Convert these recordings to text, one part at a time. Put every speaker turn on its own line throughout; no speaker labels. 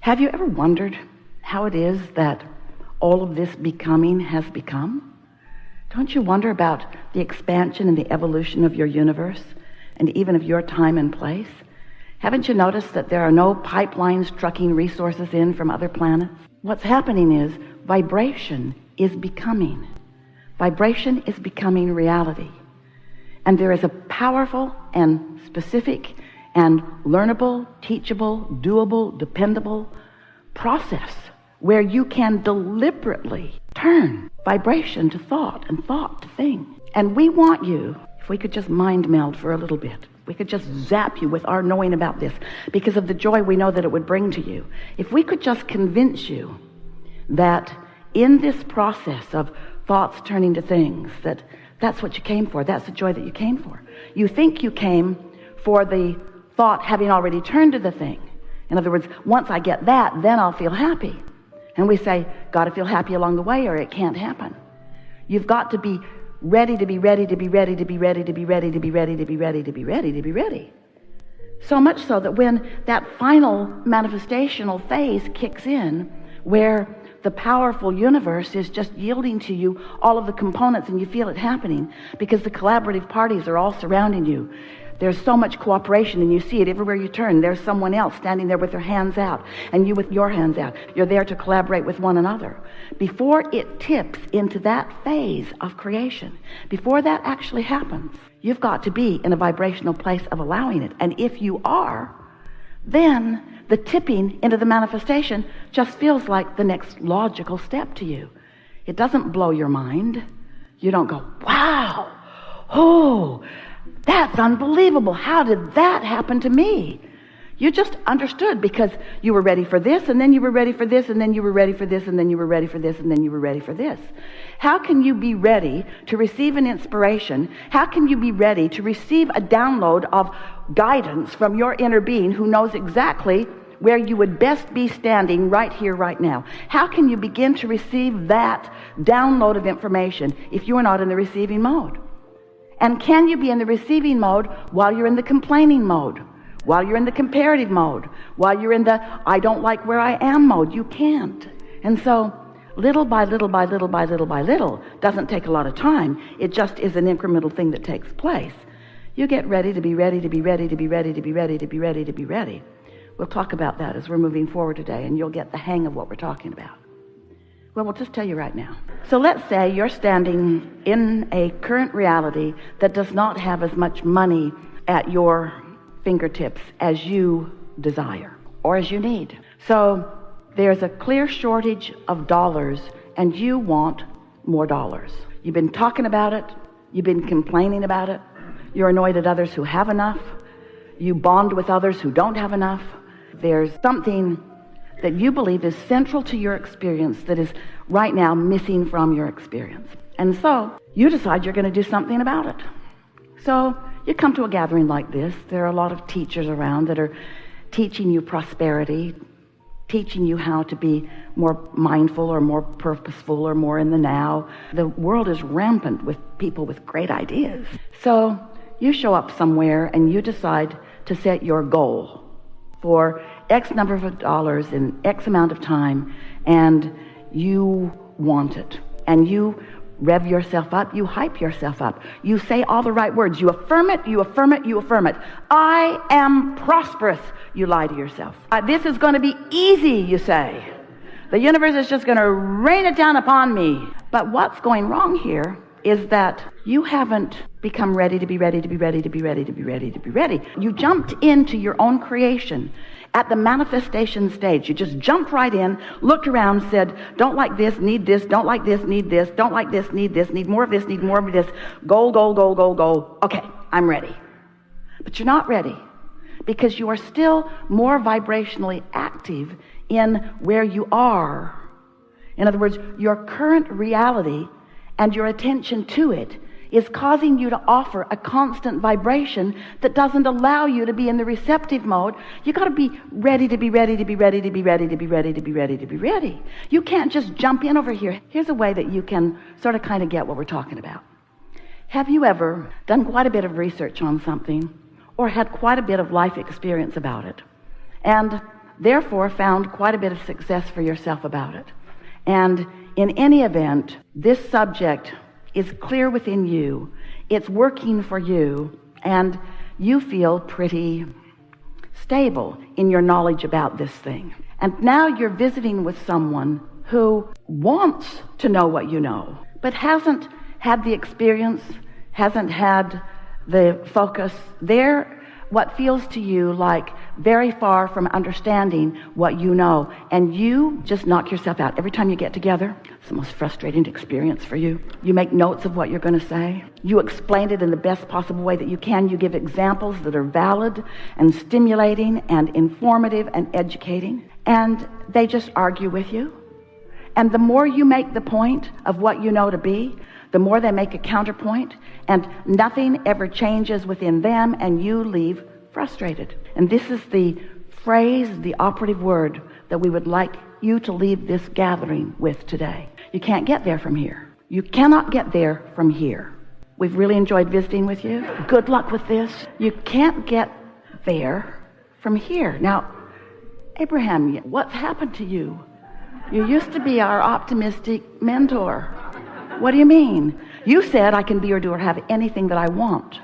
Have you ever wondered how it is that all of this becoming has become? Don't you wonder about the expansion and the evolution of your universe and even of your time and place? Haven't you noticed that there are no pipelines trucking resources in from other planets? What's happening is vibration is becoming. Vibration is becoming reality. And there is a powerful and specific and learnable, teachable, doable, dependable process where you can deliberately turn vibration to thought and thought to thing. And we want you, if we could just mind meld for a little bit, we could just zap you with our knowing about this because of the joy we know that it would bring to you. If we could just convince you that in this process of thoughts turning to things, that's what you came for, that's the joy that you came for. You think you came for the thought having already turned to the thing. In other words, once I get that, then I'll feel happy. And we say, got to feel happy along the way or it can't happen. You've got to be ready to be ready to be ready to be ready to be ready to be ready to be ready to be ready to be ready. So much so that when that final manifestational phase kicks in, where the powerful universe is just yielding to you all of the components and you feel it happening because the collaborative parties are all surrounding you. There's so much cooperation and you see it everywhere you turn. There's someone else standing there with their hands out and you with your hands out. You're there to collaborate with one another. Before it tips into that phase of creation, before that actually happens, you've got to be in a vibrational place of allowing it. And if you are, then the tipping into the manifestation just feels like the next logical step to you. It doesn't blow your mind. You don't go, wow, oh, that's unbelievable. How did that happen to me? You just understood because you were ready for this, and then you were ready for this, and then you were ready for this, and then you were ready for this, and then you were ready for this. How can you be ready to receive an inspiration? How can you be ready to receive a download of guidance from your inner being who knows exactly where you would best be standing right here, right now? How can you begin to receive that download of information if you are not in the receiving mode? And can you be in the receiving mode while you're in the complaining mode, while you're in the comparative mode, while you're in the I don't like where I am mode? You can't. And so little by little by little by little by little doesn't take a lot of time. It just is an incremental thing that takes place. You get ready to be ready to be ready to be ready to be ready to be ready to be ready. We'll talk about that as we're moving forward today, and you'll get the hang of what we're talking about. Well, we'll just tell you right now. So let's say you're standing in a current reality that does not have as much money at your fingertips as you desire or as you need. So there's a clear shortage of dollars and you want more dollars. You've been talking about it. You've been complaining about it. You're annoyed at others who have enough. You bond with others who don't have enough. There's something that you believe is central to your experience that is right now missing from your experience. And so you decide you're going to do something about it. So you come to a gathering like this. There are a lot of teachers around that are teaching you prosperity, teaching you how to be more mindful or more purposeful or more in the now. The world is rampant with people with great ideas. So you show up somewhere and you decide to set your goal for X number of dollars in X amount of time, and you want it. And you rev yourself up, you hype yourself up. You say all the right words. You affirm it, you affirm it, you affirm it. I am prosperous. You lie to yourself. This is going to be easy, you say. The universe is just going to rain it down upon me. But what's going wrong here is that you haven't become ready to be ready to be ready to be ready to be ready to be ready. You jumped into your own creation at the manifestation stage. You just jumped right in, looked around, said, don't like this, need this, don't like this, need this, don't like this, need more of this, need more of this, goal, goal, goal, goal, goal. Okay, I'm ready. But you're not ready because you are still more vibrationally active in where you are. In other words, your current reality and your attention to it is causing you to offer a constant vibration that doesn't allow you to be in the receptive mode. You got to be ready to be ready to be ready to be ready to be ready to be ready to be ready. You can't just jump in over here. Here's a way that you can sort of kind of get what we're talking about. Have you ever done quite a bit of research on something or had quite a bit of life experience about it? And therefore found quite a bit of success for yourself about it. And in any event, this subject is clear within you. It's working for you, and you feel pretty stable in your knowledge about this thing. And now you're visiting with someone who wants to know what you know, but hasn't had the experience, hasn't had the focus. They're what feels to you like very far from understanding what you know, and you just knock yourself out every time you get together. It's the most frustrating experience for you. You make notes of what you're going to say. You explain it in the best possible way that you can. You give examples that are valid and stimulating and informative and educating, and they just argue with you. And the more you make the point of what you know to be, the more they make a counterpoint, and nothing ever changes within them, and you leave frustrated. And this is the phrase, the operative word that we would like you to leave this gathering with today. You can't get there from here. You cannot get there from here. We've really enjoyed visiting with you. Good luck with this. You can't get there from here. Now, Abraham, what's happened to you? You used to be our optimistic mentor. What do you mean? You said I can be or do or have anything that I want.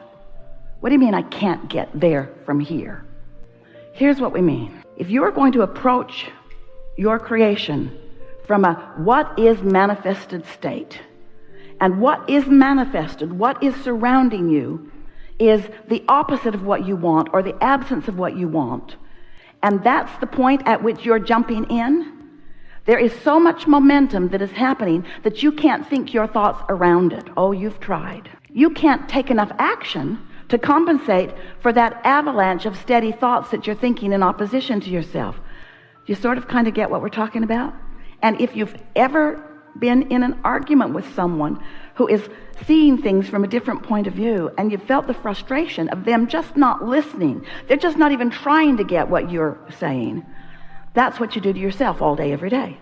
What do you mean I can't get there from here? Here's what we mean. If you are going to approach your creation from a what is manifested state, and what is manifested, what is surrounding you, is the opposite of what you want or the absence of what you want, and that's the point at which you're jumping in, there is so much momentum that is happening that you can't think your thoughts around it. Oh, you've tried. You can't take enough action to compensate for that avalanche of steady thoughts that you're thinking in opposition to yourself. Do you sort of kind of get what we're talking about? And if you've ever been in an argument with someone who is seeing things from a different point of view, and you felt the frustration of them just not listening, they're just not even trying to get what you're saying, that's what you do to yourself all day, every day.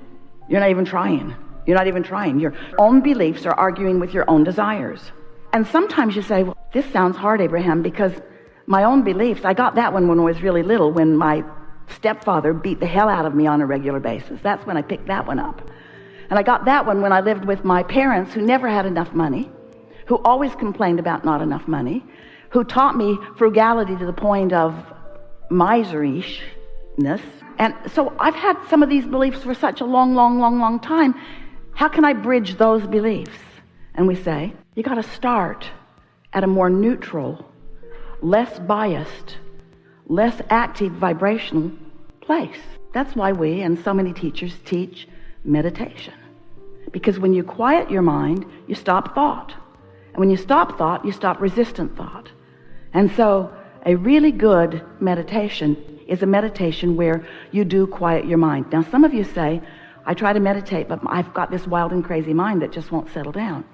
You're not even trying. You're not even trying. Your own beliefs are arguing with your own desires. And sometimes you say, well, this sounds hard, Abraham, because my own beliefs, I got that one when I was really little, when my stepfather beat the hell out of me on a regular basis. That's when I picked that one up. And I got that one when I lived with my parents who never had enough money, who always complained about not enough money, who taught me frugality to the point of miserishness. And so I've had some of these beliefs for such a long time. How can I bridge those beliefs? And we say, you got to start at a more neutral, less biased, less active vibrational place. That's why we and so many teachers teach meditation. Because when you quiet your mind, you stop thought. And when you stop thought, you stop resistant thought. And so a really good meditation is a meditation where you do quiet your mind. Now, some of you say, I try to meditate, but I've got this wild and crazy mind that just won't settle down.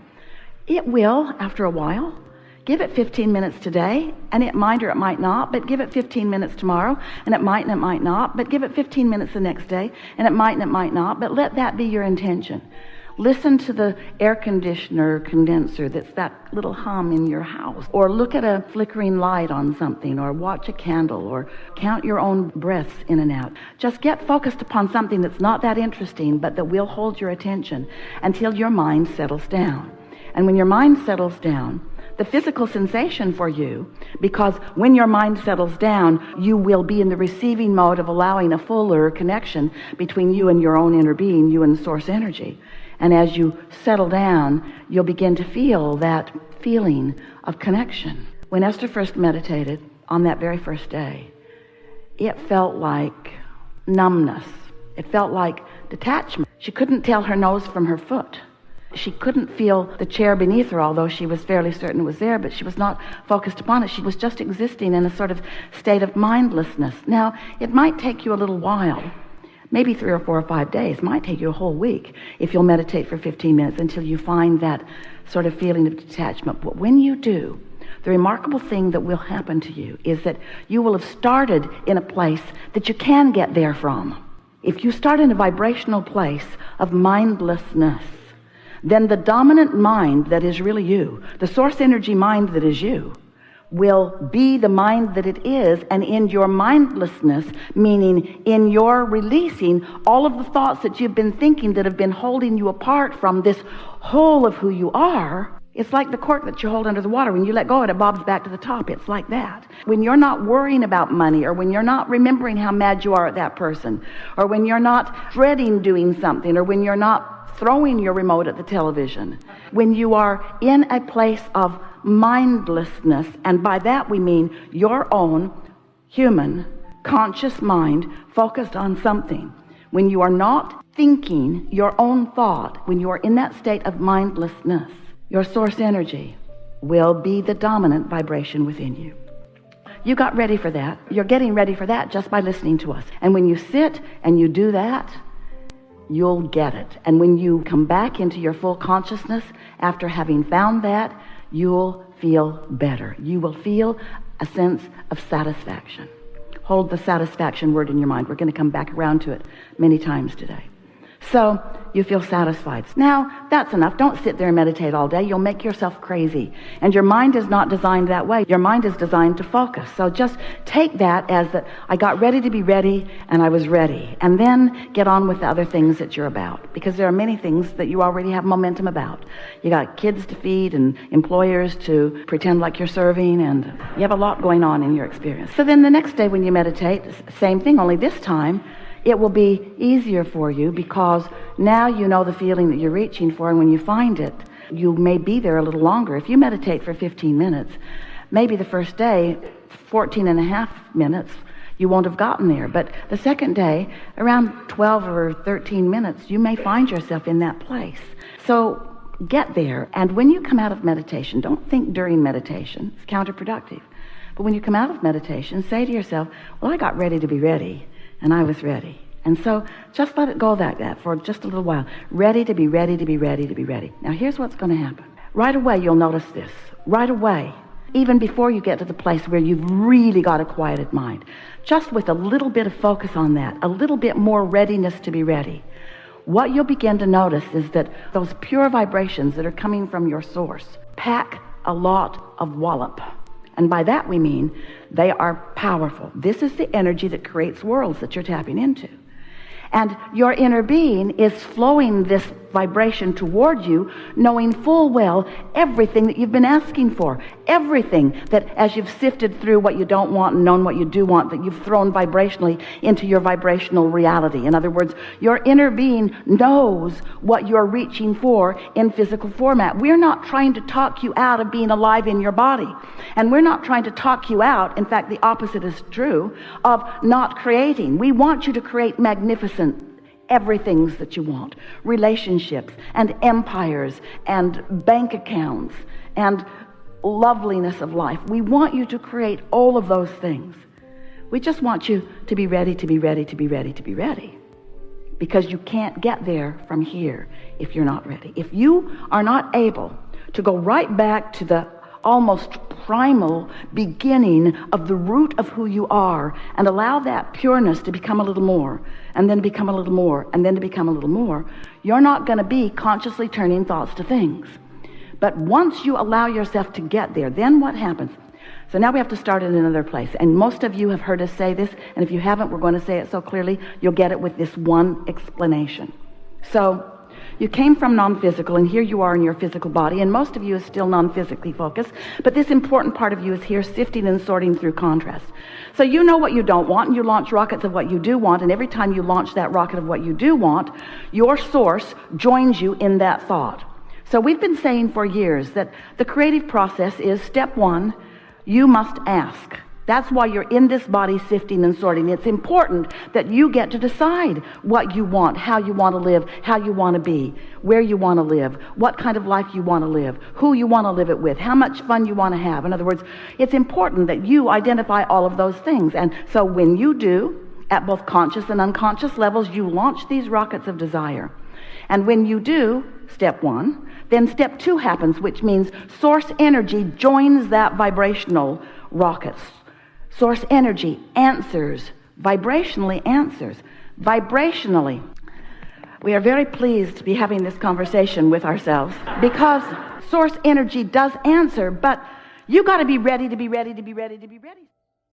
It will after a while. Give it 15 minutes today, and it might or it might not, but give it 15 minutes tomorrow, and it might and it might not, but give it 15 minutes the next day, and it might not, but let that be your intention. Listen to the air conditioner condenser that's that little hum in your house, or look at a flickering light on something, or watch a candle, or count your own breaths in and out. Just get focused upon something that's not that interesting, but that will hold your attention until your mind settles down. And when your mind settles down, the physical sensation for you, because when your mind settles down, you will be in the receiving mode of allowing a fuller connection between you and your own inner being, you and source energy. And as you settle down, you'll begin to feel that feeling of connection. When Esther first meditated on that very first day, it felt like numbness. It felt like detachment. She couldn't tell her nose from her foot. She couldn't feel the chair beneath her, although she was fairly certain it was there, but she was not focused upon it. She was just existing in a sort of state of mindlessness. Now, it might take you a little while, maybe 3 or 4 or 5 days, might take you a whole week if you'll meditate for 15 minutes until you find that sort of feeling of detachment. But when you do, the remarkable thing that will happen to you is that you will have started in a place that you can get there from. If you start in a vibrational place of mindlessness, then the dominant mind that is really you, the source energy mind that is you, will be the mind that it is, and in your mindlessness, meaning in your releasing all of the thoughts that you've been thinking that have been holding you apart from this whole of who you are. It's like the cork that you hold under the water. When you let go of it, it bobs back to the top. It's like that. When you're not worrying about money, or when you're not remembering how mad you are at that person, or when you're not dreading doing something, or when you're not throwing your remote at the television, when you are in a place of mindlessness, and by that we mean your own human conscious mind focused on something, when you are not thinking your own thought, when you are in that state of mindlessness, your source energy will be the dominant vibration within you. You got ready for that. You're getting ready for that just by listening to us. And when you sit and you do that, you'll get it. And when you come back into your full consciousness after having found that, you'll feel better. You will feel a sense of satisfaction. Hold the satisfaction word in your mind. We're going to come back around to it many times today. So you feel satisfied. Now, that's enough. Don't sit there and meditate all day. You'll make yourself crazy. And your mind is not designed that way. Your mind is designed to focus. So just take that as that I got ready to be ready, and I was ready. And then get on with the other things that you're about. Because there are many things that you already have momentum about. You got kids to feed and employers to pretend like you're serving, and you have a lot going on in your experience. So then the next day when you meditate, same thing, only this time, it will be easier for you because now you know the feeling that you're reaching for, and when you find it, you may be there a little longer. If you meditate for 15 minutes, maybe the first day, 14 and a half minutes, you won't have gotten there. But the second day, around 12 or 13 minutes, you may find yourself in that place. So get there, and when you come out of meditation, don't think during meditation. It's counterproductive. But when you come out of meditation, say to yourself, well, I got ready to be ready. And I was ready. And so just let it go like that for just a little while. Ready to be ready to be ready to be ready. Now here's what's going to happen. Right away you'll notice this. Right away. Even before you get to the place where you've really got a quieted mind. Just with a little bit of focus on that. A little bit more readiness to be ready. What you'll begin to notice is that those pure vibrations that are coming from your source pack a lot of wallop. And by that we mean they are powerful. This is the energy that creates worlds that you're tapping into. And your inner being is flowing this vibration toward you, knowing full well everything that you've been asking for. Everything that as you've sifted through what you don't want and known what you do want, that you've thrown vibrationally into your vibrational reality. In other words, your inner being knows what you're reaching for in physical format. We're not trying to talk you out of being alive in your body. And we're not trying to talk you out, in fact the opposite is true, of not creating. We want you to create magnificent everythings that you want, relationships and empires and bank accounts and loveliness of life. We want you to create all of those things. We just want you to be ready, to be ready, to be ready, to be ready. Because you can't get there from here if you're not ready. If you are not able to go right back to the almost primal beginning of the root of who you are and allow that pureness to become a little more, and then become a little more, and then to become a little more, you're not going to be consciously turning thoughts to things. But once you allow yourself to get there, then what happens? So now we have to start in another place. And most of you have heard us say this, and if you haven't, we're going to say it so clearly, you'll get it with this one explanation. So you came from non-physical, and here you are in your physical body, and most of you is still non-physically focused, but this important part of you is here sifting and sorting through contrast. So you know what you don't want, and you launch rockets of what you do want, and every time you launch that rocket of what you do want, your source joins you in that thought. So we've been saying for years that the creative process is step one, you must ask. That's why you're in this body sifting and sorting. It's important that you get to decide what you want, how you want to live, how you want to be, where you want to live, what kind of life you want to live, who you want to live it with, how much fun you want to have. In other words, it's important that you identify all of those things. And so when you do, at both conscious and unconscious levels, you launch these rockets of desire. And when you do, step one, then step two happens, which means source energy joins that vibrational rockets. Source energy answers, vibrationally answers. Vibrationally. We are very pleased to be having this conversation with ourselves because source energy does answer, but You got to be ready to be ready to be ready to be ready.